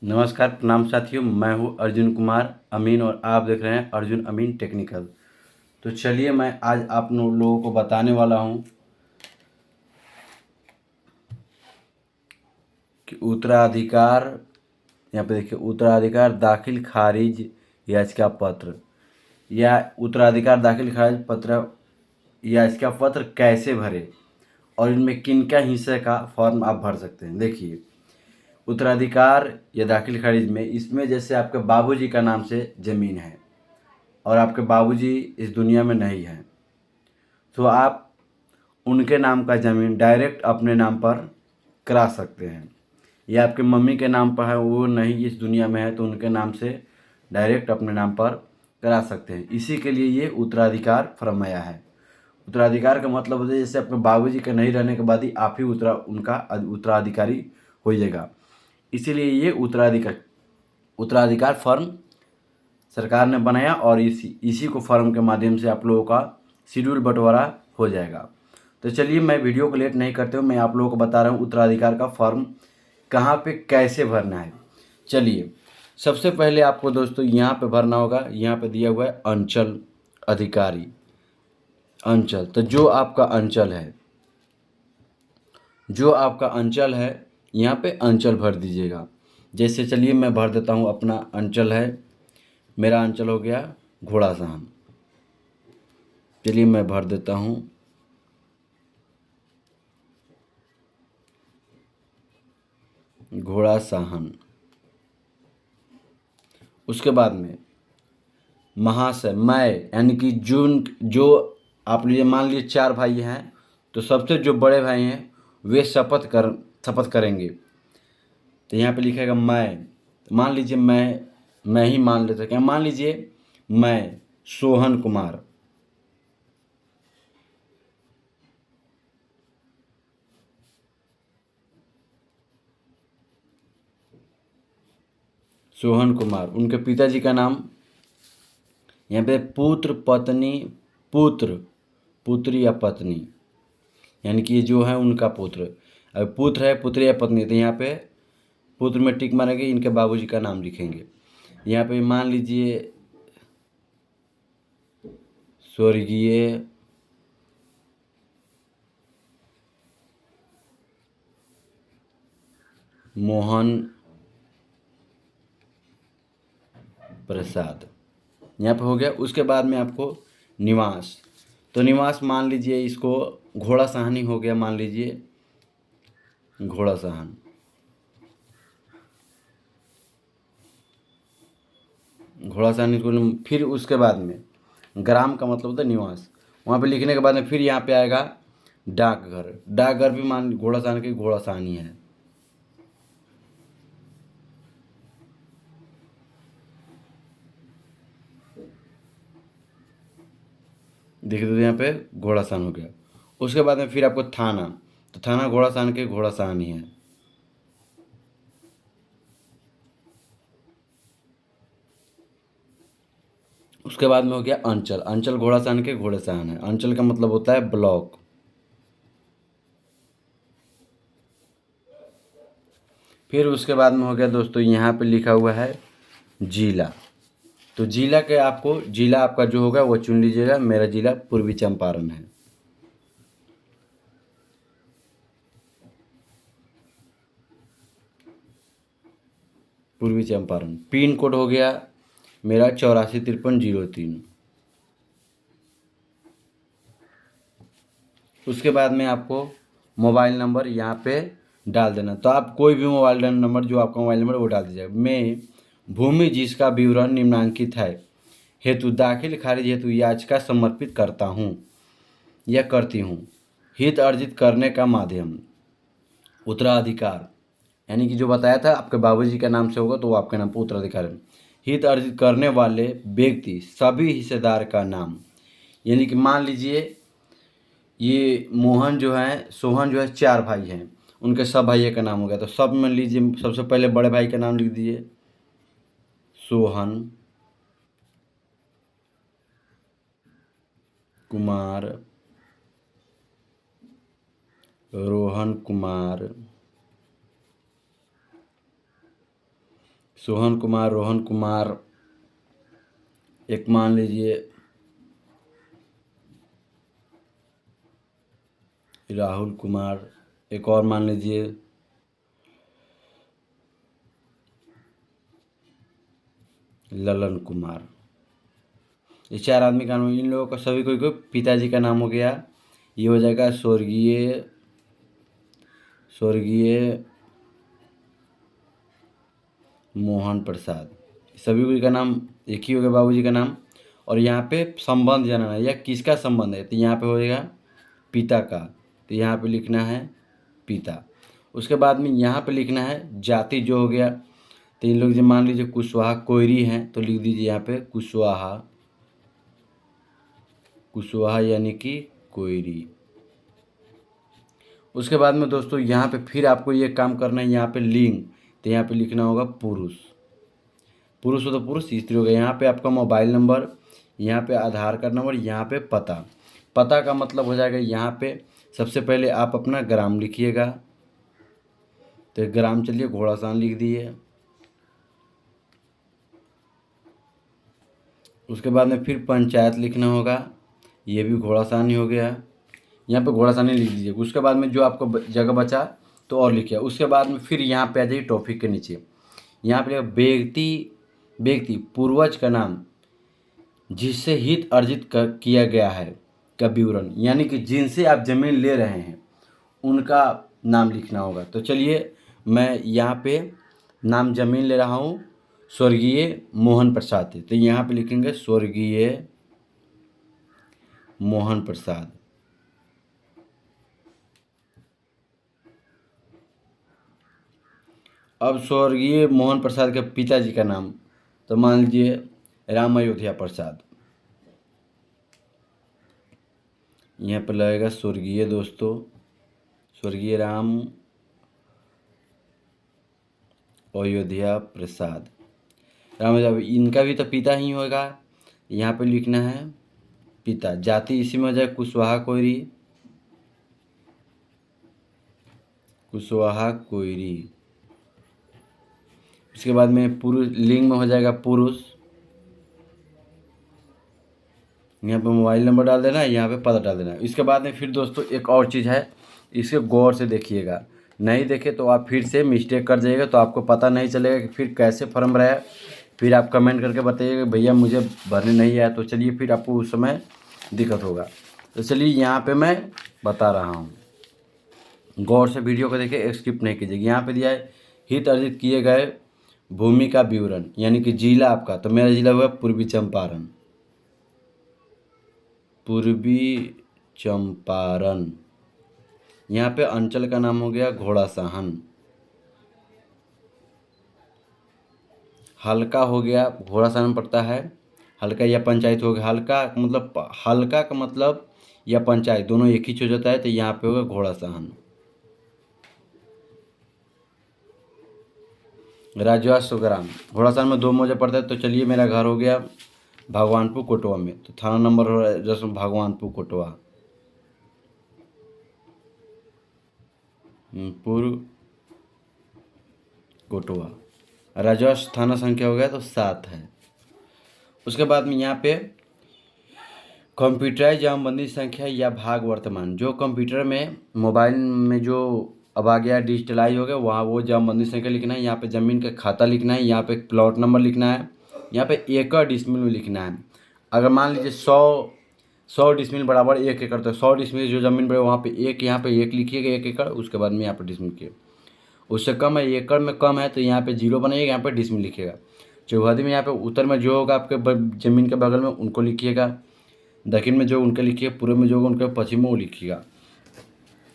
नमस्कार प्रणाम साथियों, मैं हूं अर्जुन कुमार अमीन और आप देख रहे हैं अर्जुन अमीन टेक्निकल। तो चलिए मैं आज आप लोगों को बताने वाला हूं कि उत्तराधिकार, यहाँ पे देखिए उत्तराधिकार दाखिल खारिज याचिका पत्र या उत्तराधिकार दाखिल खारिज पत्र याचिका पत्र कैसे भरे और इनमें किनका हिस्से का फॉर्म आप भर सकते हैं। देखिए उत्तराधिकार या दाखिल खारिज में इसमें जैसे आपके बाबूजी का नाम से ज़मीन है और आपके बाबूजी इस दुनिया में नहीं हैं, तो आप उनके नाम का ज़मीन डायरेक्ट अपने नाम पर करा सकते हैं। या आपके मम्मी के नाम पर है, वो नहीं इस दुनिया में है, तो उनके नाम से डायरेक्ट अपने नाम पर करा सकते हैं। इसी के लिए ये उत्तराधिकार फरमाया है। उत्तराधिकार का मतलब होता है जैसे अपने बाबूजी के नहीं रहने के बाद ही आप ही उनका उत्तराधिकारी हो जाएगा। इसीलिए ये उत्तराधिकार फर्म सरकार ने बनाया और इसी को फर्म के माध्यम से आप लोगों का शेड्यूल बंटवारा हो जाएगा। तो चलिए मैं वीडियो को लेट नहीं करते हुए मैं आप लोगों को बता रहा हूँ उत्तराधिकार का फॉर्म कहाँ पे कैसे भरना है। चलिए सबसे पहले आपको दोस्तों यहाँ पे भरना होगा। यहाँ पे दिया हुआ है अंचल अधिकारी, अंचल। तो जो आपका अंचल है यहाँ पे अंचल भर दीजिएगा। जैसे चलिए मैं भर देता हूँ, अपना अंचल है, मेरा अंचल हो गया घोड़ासहन। चलिए मैं भर देता हूँ घोड़ासहन। उसके बाद में महाशय, मैं यानी कि जो आप लीजिए, मान लीजिए 4 भाई हैं, तो सबसे जो बड़े भाई हैं वे शपथ करेंगे। तो यहाँ पे लिखेगा मैं, मान लीजिए मैं ही मान लेते क्या, मान लीजिए मैं सोहन कुमार, उनके पिताजी का नाम, यहाँ पे पुत्र पत्नी, पुत्र या पत्नी, यानी कि जो है उनका पुत्र। अब पुत्र है, पुत्र या पत्नी, तो यहाँ पे पुत्र में टिक मारेंगे, इनके बाबूजी का नाम लिखेंगे। यहाँ पे मान लीजिए स्वर्गीय मोहन प्रसाद, यहाँ पे हो गया। उसके बाद में आपको निवास, तो निवास मान लीजिए इसको घोड़ासहन ही हो गया, मान लीजिए घोड़ासहन। इसको फिर उसके बाद में ग्राम का मतलब होता है निवास, वहाँ पे लिखने के बाद में फिर यहाँ पे आएगा डाकघर। डाकघर भी मान घोड़ासहन की घोड़ासहन ही है। देखिए तो यहाँ पे घोड़ासहन हो गया। उसके बाद में फिर आपको थाना, तो थाना घोड़ासहन के घोड़ासहन ही है। उसके बाद में हो गया अंचल, अंचल घोड़ासहन के घोड़ासहन है। अंचल का मतलब होता है ब्लॉक। फिर उसके बाद में हो गया दोस्तों, यहाँ पे लिखा हुआ है जिला। तो जिला आपका जो होगा वो चुन लीजिएगा। मेरा जिला पूर्वी चंपारण है। पूर्वी चंपारण। पिन कोड हो गया मेरा 845303। उसके बाद में आपको मोबाइल नंबर यहाँ पे डाल देना। तो आप कोई भी मोबाइल नंबर, जो आपका मोबाइल नंबर वो डाल दीजिएगा। मैं भूमि जिसका विवरण निम्नांकित है हेतु दाखिल खारिज हेतु याचिका समर्पित करता हूँ या करती हूँ। हित अर्जित करने का माध्यम उत्तराधिकार, यानी कि जो बताया था आपके बाबूजी के नाम से होगा तो वो आपके नाम पर उत्तराधिकार है। हित अर्जित करने वाले व्यक्ति सभी हिस्सेदार का नाम, यानी कि मान लीजिए ये सोहन जो है 4 भाई हैं, उनके सब भाइयों का नाम हो गया। तो सब में लीजिए सबसे पहले बड़े भाई का नाम लिख दीजिए सोहन कुमार, रोहन कुमार, सोहन कुमार, रोहन कुमार, एक मान लीजिए राहुल कुमार, एक और मान लीजिए ललन कुमार। ये 4 आदमी का नाम, इन लोगों का सभी कोई पिताजी का नाम हो गया। ये हो जाएगा स्वर्गीय मोहन प्रसाद। सभी कोई का नाम एक ही हो गया, बाबूजी का नाम। और यहाँ पे संबंध जानना है, या किसका संबंध है, तो यहाँ पे हो जाएगा पिता का, तो यहाँ पे लिखना है पिता। उसके बाद में यहाँ पे लिखना है जाति जो हो गया, तो इन लोग जो मान लीजिए कुशवाहा कोयरी हैं तो लिख दीजिए यहाँ पे कुशवाहा, यानी कि कोयरी। उसके बाद में दोस्तों यहाँ पे फिर आपको ये काम करना है, यहाँ पे लिंग, तो यहाँ पे लिखना होगा पुरुष हो तो पुरुष, स्त्री हो गया। यहाँ पे आपका मोबाइल नंबर, यहाँ पे आधार कार्ड नंबर, यहाँ पे पता का मतलब हो जाएगा यहाँ पे सबसे पहले आप अपना ग्राम लिखिएगा, तो ग्राम चलिए घोड़ासान लिख दिए। उसके बाद में फिर पंचायत लिखना होगा, ये भी घोड़ासान ही हो गया, यहाँ पे घोड़ासान ही लिख दीजिए। उसके बाद में जो आपको जगह बचा तो और लिखिए। उसके बाद में फिर यहाँ पे आ जाइए टॉपिक के नीचे, यहाँ पे व्यक्ति पूर्वज का नाम जिससे हित अर्जित किया गया है का विवरण, यानी कि जिनसे आप जमीन ले रहे हैं उनका नाम लिखना होगा। तो चलिए मैं यहाँ पे नाम जमीन ले रहा हूँ स्वर्गीय मोहन प्रसाद थे, तो यहाँ पे लिखेंगे स्वर्गीय मोहन प्रसाद। अब स्वर्गीय मोहन प्रसाद के पिताजी का नाम, तो मान लीजिए राम अयोध्या प्रसाद, यहाँ पर लगेगा स्वर्गीय दोस्तों, स्वर्गीय राम अयोध्या प्रसाद। राम अयोध्या, इनका भी तो पिता ही होगा, यहाँ पे लिखना है पिता। जाति इसी में हो जाए कुशवाहा कोयरी। उसके बाद में पुरुष, लिंग में हो जाएगा पुरुष, यहाँ पे मोबाइल नंबर डाल देना है, यहाँ पे पता डाल देना है। इसके बाद में फिर दोस्तों एक और चीज़ है, इसे गौर से देखिएगा, नहीं देखे तो आप फिर से मिस्टेक कर जाइएगा, तो आपको पता नहीं चलेगा कि फिर कैसे फॉर्म भरा है। फिर आप कमेंट करके बताइएगा भैया मुझे भरने नहीं आया, तो चलिए फिर आपको उस समय दिक्कत होगा। तो चलिए यहाँ पे मैं बता रहा हूँ, गौर से वीडियो को देखिए, स्किप नहीं कीजिएगा। यहाँ पे दिया है हित अर्जित किए गए भूमि का विवरण, यानी कि जिला आपका, तो मेरा जिला हुआ पूर्वी चंपारण। यहाँ पे अंचल का नाम हो गया घोड़ासहन। हल्का हो गया, घोड़ासहन पड़ता है, हल्का या पंचायत हो गया। हल्का का मतलब या पंचायत दोनों एक ही चीज होता है, तो यहाँ पे होगा घोड़ासहन। राजस्व ग्राम, घोड़ासहन में 2 मौजा पड़ता है, तो चलिए मेरा घर हो गया भगवानपुर कोटवा में, तो थाना नंबर हो रहा है जैसे भगवानपुर कोटवा। राजस्व थाना संख्या हो गया तो 7 है। उसके बाद में यहाँ पे कंप्यूटराइज जमाबंदी संख्या या भाग वर्तमान, जो कंप्यूटर में मोबाइल में जो अब आ गया डिजिटलाइज हो गया, वहाँ वो जमाबंदी संख्या लिखना है। यहाँ पे ज़मीन का खाता लिखना है, यहाँ पे प्लॉट नंबर लिखना है, यहाँ पे एकड़ डिसमिल में लिखना है। अगर मान लीजिए 100 डिसमिल बराबर 1 एकड़, तो 100 डिसमिल जो ज़मीन पड़े वहाँ पे 1, यहाँ पे 1 लिखिएगा 1 एकड़। उसके बाद में यहाँ पर डिसमिल किए, उससे कम है, एकड़ में कम है तो यहाँ पे 0 बनाइएगा, यहाँ पे डिसमिल लिखिएगा। चौहदी में यहाँ पे उत्तर में जो होगा आपके ज़मीन के बगल में उनको लिखिएगा, दक्षिण में जो उनके लिखिए, पूर्व में जो होगा उनके पश्चिम में वो लिखिएगा।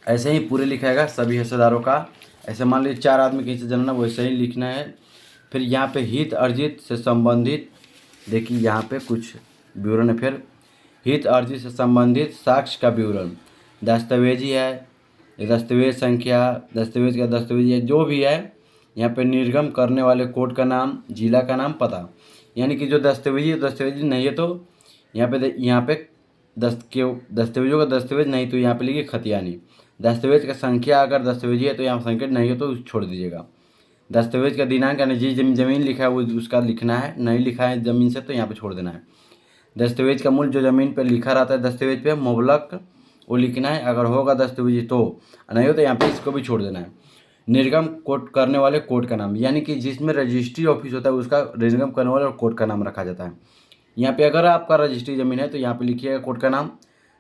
ऐसे ही पूरे लिखाएगा सभी हिस्सेदारों का। ऐसे मान लीजिए 4 आदमी कहीं से जानना, वैसे ही लिखना है। फिर यहाँ पे हित अर्जित से संबंधित, देखिए यहाँ पे कुछ विवरण है। फिर हित अर्जित से संबंधित साक्ष्य का विवरण, दस्तावेजी है, दस्तावेज संख्या, दस्तावेज का दस्तावेज है, जो भी है। यहाँ पे निर्गम करने वाले कोर्ट का नाम, जिला का नाम, पता, यानी कि जो दस्तावेजी नहीं है तो यहाँ पे दस्तावेजों का दस्तावेज नहीं तो यहाँ पे लिखिए खतियानी। दस्तावेज का संख्या, अगर दस्तावेजी है तो यहाँ संख्या, नहीं है तो छोड़ दीजिएगा। दस्तावेज का दिनांक यानी जिस ज़मीन लिखा है वो उसका लिखना है, नहीं लिखा है ज़मीन से तो यहाँ पे छोड़ देना है। दस्तावेज का मूल्य जो ज़मीन पे लिखा रहता है दस्तावेज पे मुबलक वो लिखना है, अगर होगा दस्तावेज तो, नहीं हो तो यहाँ पे इसको भी छोड़ देना है। निर्गम कोर्ट करने वाले कोर्ट का नाम, यानी कि जिसमें रजिस्ट्री ऑफिस होता है उसका निर्गम करने वाले कोर्ट का नाम रखा जाता है। यहाँ पे अगर आपका रजिस्ट्री ज़मीन है तो यहाँ पे लिखिएगा कोर्ट का नाम,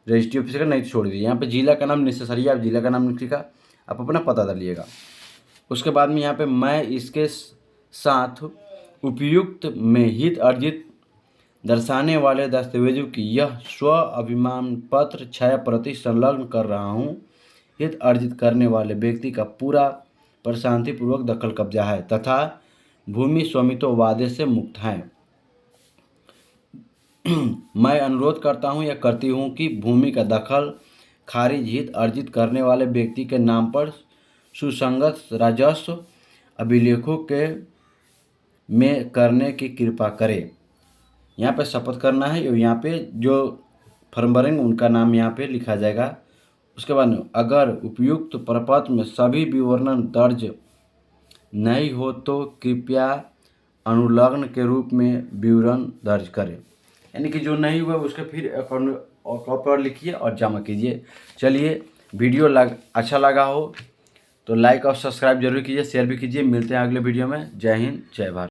रजिस्ट्री ऑफिस का, नहीं तो छोड़ दीजिए। यहाँ पे जिला का नाम नेसेसरी है, आप जिला का नाम लिखिएगा, आप अपना पता डालिएगा। उसके बाद में यहाँ पे मैं इसके साथ उपयुक्त में हित अर्जित दर्शाने वाले दस्तावेजों की यह स्व अभिमान पत्र छाया प्रति संलग्न कर रहा हूँ। हित अर्जित करने वाले व्यक्ति का पूरा प्रशांतिपूर्वक दखल कब्जा है तथा भूमि स्वामित्व वादे से मुक्त है। मैं अनुरोध करता हूँ या करती हूँ कि भूमि का दखल खारिज हित अर्जित करने वाले व्यक्ति के नाम पर सुसंगत राजस्व अभिलेखों के में करने की कृपा करें। यहाँ पे शपथ करना है और यहाँ पे जो फर्म भरेंगे उनका नाम यहाँ पे लिखा जाएगा। उसके बाद अगर उपयुक्त प्रपत्र में सभी विवरण दर्ज नहीं हो तो कृपया अनुलग्न के रूप में विवरण दर्ज करें, यानी कि जो नहीं हुआ उसके फिर कॉपी लिखिए और जमा कीजिए। चलिए वीडियो अच्छा लगा हो तो लाइक और सब्सक्राइब जरूर कीजिए, शेयर भी कीजिए। मिलते हैं अगले वीडियो में। जय हिंद, जय भारत।